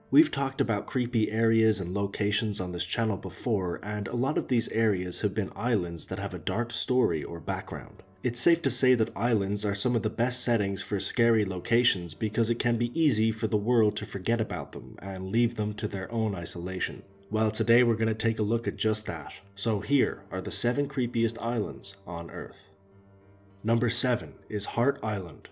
We've talked about creepy areas and locations on this channel before, and a lot of these areas have been islands that have a dark story or background. It's safe to say that islands are some of the best settings for scary locations because it can be easy for the world to forget about them and leave them to their own isolation. Well, today we're going to take a look at just that. So here are the 7 creepiest islands on Earth. Number 7 is Hart Island.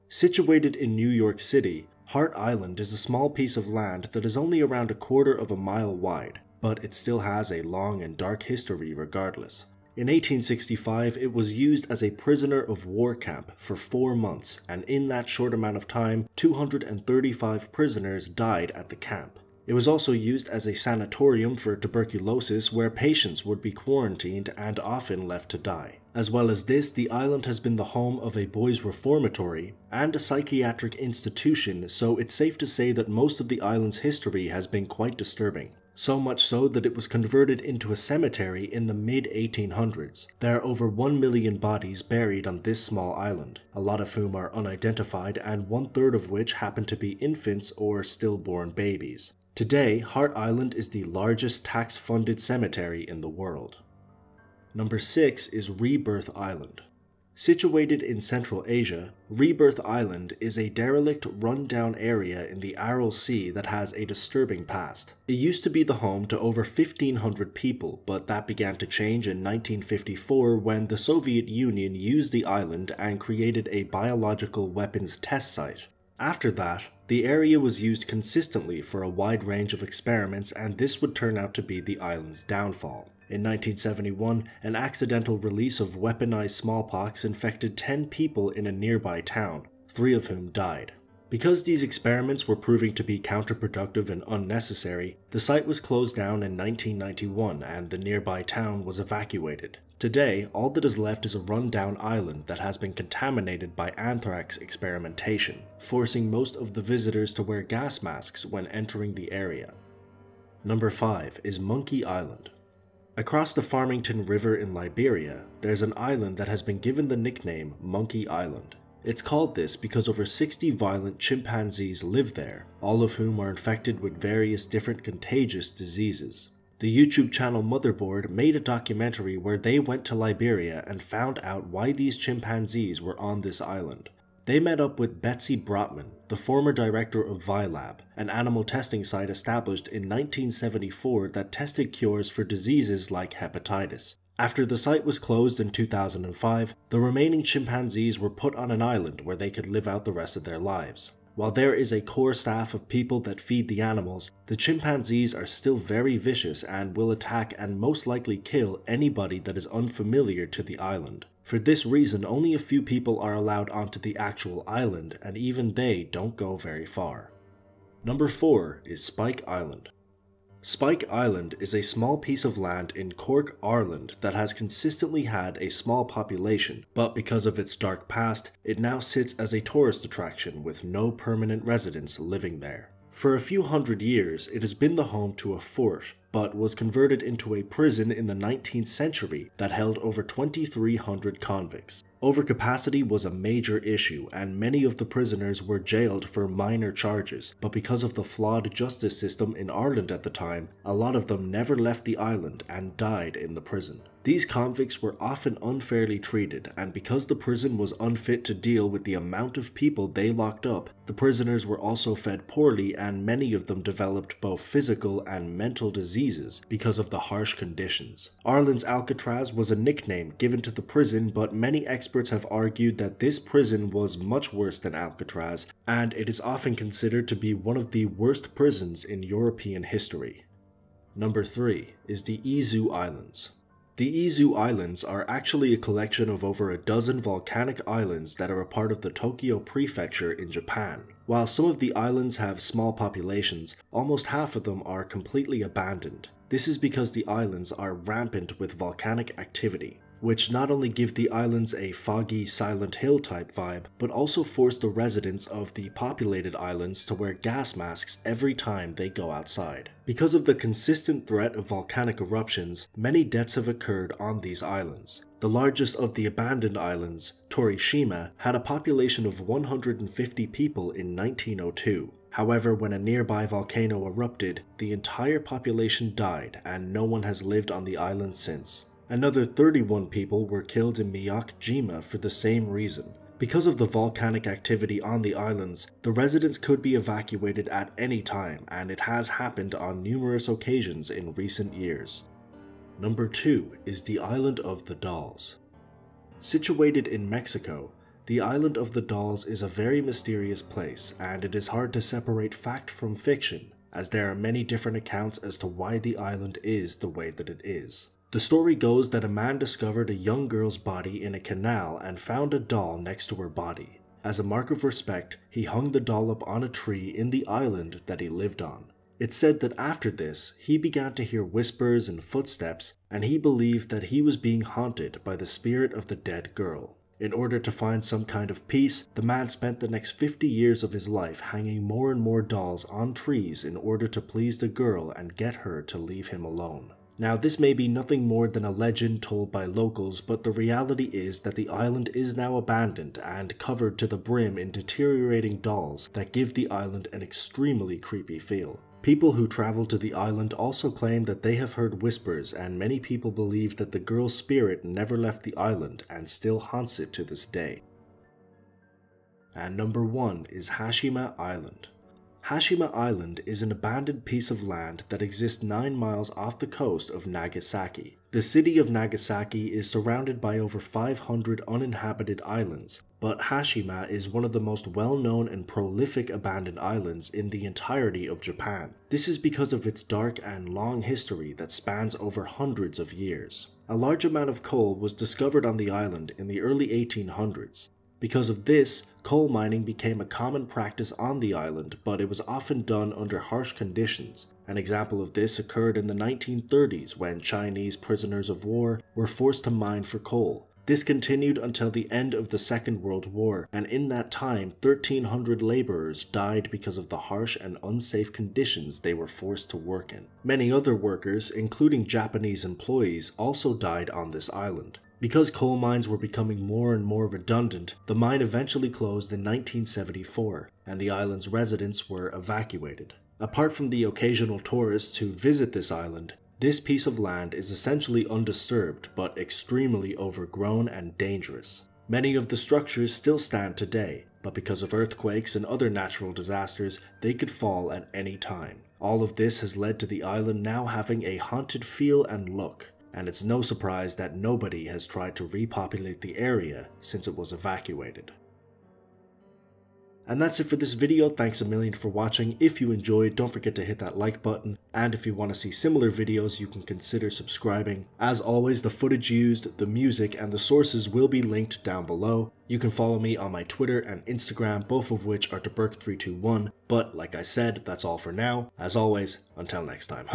Situated in New York City, Hart Island is a small piece of land that is only around 1/4 mile wide, but it still has a long and dark history regardless. In 1865, it was used as a prisoner of war camp for 4 months, and in that short amount of time, 235 prisoners died at the camp. It was also used as a sanatorium for tuberculosis where patients would be quarantined and often left to die. As well as this, the island has been the home of a boys' reformatory and a psychiatric institution, so it's safe to say that most of the island's history has been quite disturbing. So much so that it was converted into a cemetery in the mid-1800s. There are over 1 million bodies buried on this small island, a lot of whom are unidentified and 1/3 of which happen to be infants or stillborn babies. Today, Hart Island is the largest tax-funded cemetery in the world. Number 6 is Rebirth Island. Situated in Central Asia, Rebirth Island is a derelict, run-down area in the Aral Sea that has a disturbing past. It used to be the home to over 1,500 people, but that began to change in 1954 when the Soviet Union used the island and created a biological weapons test site. After that, the area was used consistently for a wide range of experiments, and this would turn out to be the island's downfall. In 1971, an accidental release of weaponized smallpox infected 10 people in a nearby town, 3 of whom died. Because these experiments were proving to be counterproductive and unnecessary, the site was closed down in 1991 and the nearby town was evacuated. Today, all that is left is a run-down island that has been contaminated by anthrax experimentation, forcing most of the visitors to wear gas masks when entering the area. Number 5 is Monkey Island. Across the Farmington River in Liberia, there's an island that has been given the nickname Monkey Island. It's called this because over 60 violent chimpanzees live there, all of whom are infected with various different contagious diseases. The YouTube channel Motherboard made a documentary where they went to Liberia and found out why these chimpanzees were on this island. They met up with Betsy Brotman, the former director of Vilab, an animal testing site established in 1974 that tested cures for diseases like hepatitis. After the site was closed in 2005, the remaining chimpanzees were put on an island where they could live out the rest of their lives. While there is a core staff of people that feed the animals, the chimpanzees are still very vicious and will attack and most likely kill anybody that is unfamiliar to the island. For this reason, only a few people are allowed onto the actual island, and even they don't go very far. Number 4 is Spike Island. Spike Island is a small piece of land in Cork, Ireland that has consistently had a small population, but because of its dark past, it now sits as a tourist attraction with no permanent residents living there. For a few hundred years, it has been the home to a fort, but was converted into a prison in the 19th century that held over 2,300 convicts. Overcapacity was a major issue, and many of the prisoners were jailed for minor charges, but because of the flawed justice system in Ireland at the time, a lot of them never left the island and died in the prison. These convicts were often unfairly treated, and because the prison was unfit to deal with the amount of people they locked up, the prisoners were also fed poorly and many of them developed both physical and mental diseases because of the harsh conditions. Ireland's Alcatraz was a nickname given to the prison, but many experts have argued that this prison was much worse than Alcatraz, and it is often considered to be one of the worst prisons in European history. Number 3 is the Izu Islands. The Izu Islands are actually a collection of over a dozen volcanic islands that are a part of the Tokyo Prefecture in Japan. While some of the islands have small populations, almost half of them are completely abandoned. This is because the islands are rampant with volcanic activity, which not only give the islands a foggy Silent Hill type vibe, but also force the residents of the populated islands to wear gas masks every time they go outside. Because of the consistent threat of volcanic eruptions, many deaths have occurred on these islands. The largest of the abandoned islands, Torishima, had a population of 150 people in 1902. However, when a nearby volcano erupted, the entire population died and no one has lived on the island since. Another 31 people were killed in Miyake-jima for the same reason. Because of the volcanic activity on the islands, the residents could be evacuated at any time, and it has happened on numerous occasions in recent years. Number 2 is the Island of the Dolls. Situated in Mexico, the Island of the Dolls is a very mysterious place, and it is hard to separate fact from fiction, as there are many different accounts as to why the island is the way that it is. The story goes that a man discovered a young girl's body in a canal and found a doll next to her body. As a mark of respect, he hung the doll up on a tree in the island that he lived on. It's said that after this, he began to hear whispers and footsteps, and he believed that he was being haunted by the spirit of the dead girl. In order to find some kind of peace, the man spent the next 50 years of his life hanging more and more dolls on trees in order to please the girl and get her to leave him alone. Now, this may be nothing more than a legend told by locals, but the reality is that the island is now abandoned and covered to the brim in deteriorating dolls that give the island an extremely creepy feel. People who travel to the island also claim that they have heard whispers, and many people believe that the girl's spirit never left the island and still haunts it to this day. And number 1 is Hashima Island. Hashima Island is an abandoned piece of land that exists 9 miles off the coast of Nagasaki. The city of Nagasaki is surrounded by over 500 uninhabited islands, but Hashima is one of the most well-known and prolific abandoned islands in the entirety of Japan. This is because of its dark and long history that spans over hundreds of years. A large amount of coal was discovered on the island in the early 1800s. Because of this, coal mining became a common practice on the island, but it was often done under harsh conditions. An example of this occurred in the 1930s when Chinese prisoners of war were forced to mine for coal. This continued until the end of the Second World War, and in that time 1,300 laborers died because of the harsh and unsafe conditions they were forced to work in. Many other workers, including Japanese employees, also died on this island. Because coal mines were becoming more and more redundant, the mine eventually closed in 1974, and the island's residents were evacuated. Apart from the occasional tourists who visit this island, this piece of land is essentially undisturbed but extremely overgrown and dangerous. Many of the structures still stand today, but because of earthquakes and other natural disasters, they could fall at any time. All of this has led to the island now having a haunted feel and look. And it's no surprise that nobody has tried to repopulate the area since it was evacuated. And that's it for this video. Thanks a million for watching. If you enjoyed, don't forget to hit that like button, and if you want to see similar videos, you can consider subscribing. As always, the footage used, the music, and the sources will be linked down below. You can follow me on my Twitter and Instagram, both of which are Deburk321, but like I said, that's all for now. As always, until next time.